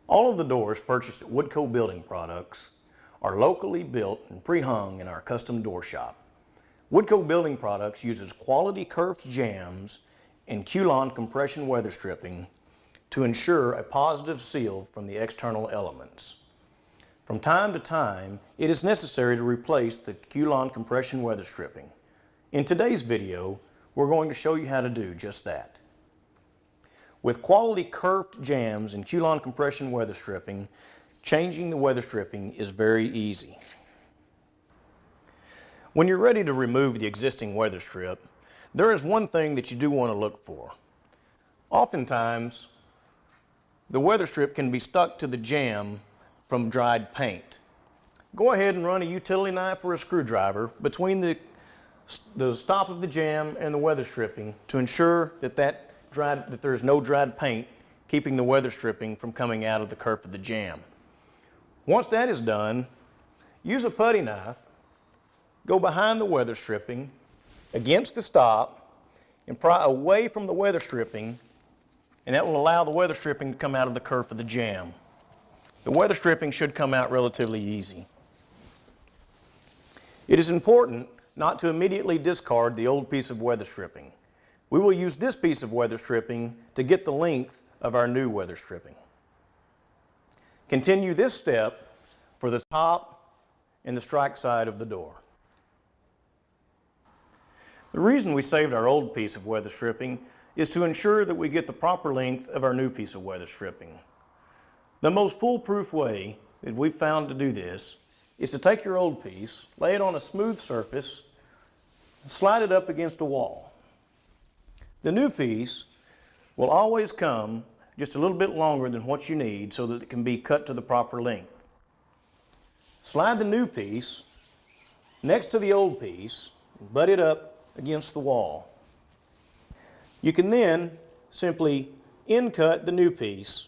All of the doors purchased at Woodco Building Products are locally built and pre-hung in our custom door shop. Woodco Building Products uses quality curved jambs and Q-Lon compression weather stripping to ensure a positive seal from the external elements. From time to time, it is necessary to replace the Q-Lon compression weather stripping. In today's video, we're going to show you how to do just that. With quality curved jambs and Q-Lon compression weather stripping, changing the weather stripping is very easy. When you're ready to remove the existing weather strip, there is one thing that you do want to look for. Oftentimes, the weather strip can be stuck to the jamb from dried paint. Go ahead and run a utility knife or a screwdriver between the stop of the jamb and the weather stripping to ensure that there is no dried paint keeping the weather stripping from coming out of the kerf of the jamb. Once that is done, use a putty knife, go behind the weather stripping, against the stop, and pry away from the weather stripping, and that will allow the weather stripping to come out of the kerf of the jamb. The weather stripping should come out relatively easy. It is important not to immediately discard the old piece of weather stripping. We will use this piece of weather stripping to get the length of our new weather stripping. Continue this step for the top and the strike side of the door. The reason we saved our old piece of weather stripping is to ensure that we get the proper length of our new piece of weather stripping. The most foolproof way that we've found to do this is to take your old piece, lay it on a smooth surface, and slide it up against a wall. The new piece will always come just a little bit longer than what you need so that it can be cut to the proper length. Slide the new piece next to the old piece, butt it up against the wall. You can then simply end cut the new piece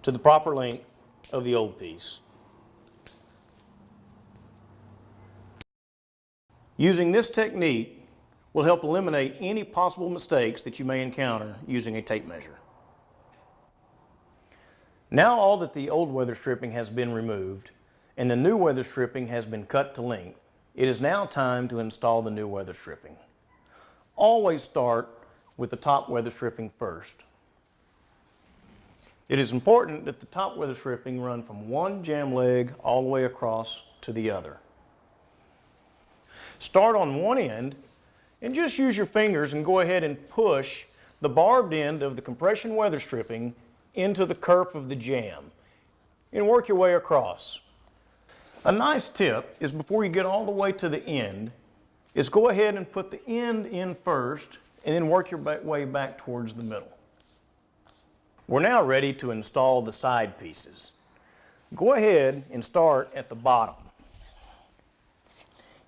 to the proper length of the old piece. Using this technique will help eliminate any possible mistakes that you may encounter using a tape measure. Now all that the old weather stripping has been removed and the new weather stripping has been cut to length, it is now time to install the new weather stripping. Always start with the top weather stripping first. It is important that the top weather stripping run from one jamb leg all the way across to the other. Start on one end and just use your fingers and go ahead and push the barbed end of the compression weather stripping into the kerf of the jamb and work your way across. A nice tip is before you get all the way to the end is go ahead and put the end in first and then work your way back towards the middle. We're now ready to install the side pieces. Go ahead and start at the bottom.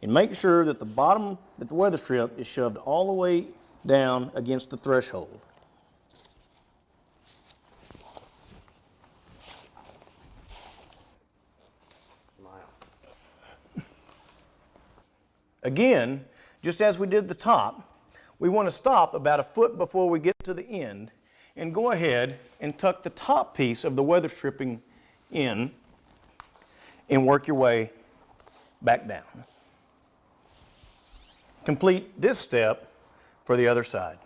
And make sure that the weather strip is shoved all the way down against the threshold. Again, just as we did the top, we want to stop about a foot before we get to the end and go ahead and tuck the top piece of the weather stripping in and work your way back down. Complete this step for the other side.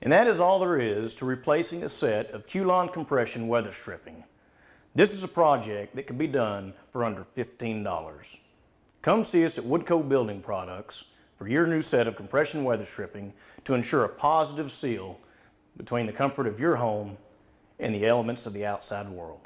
And that is all there is to replacing a set of Q-Lon compression weather stripping. This is a project that can be done for under $15. Come see us at Woodco Building Products for your new set of compression weather stripping to ensure a positive seal between the comfort of your home and the elements of the outside world.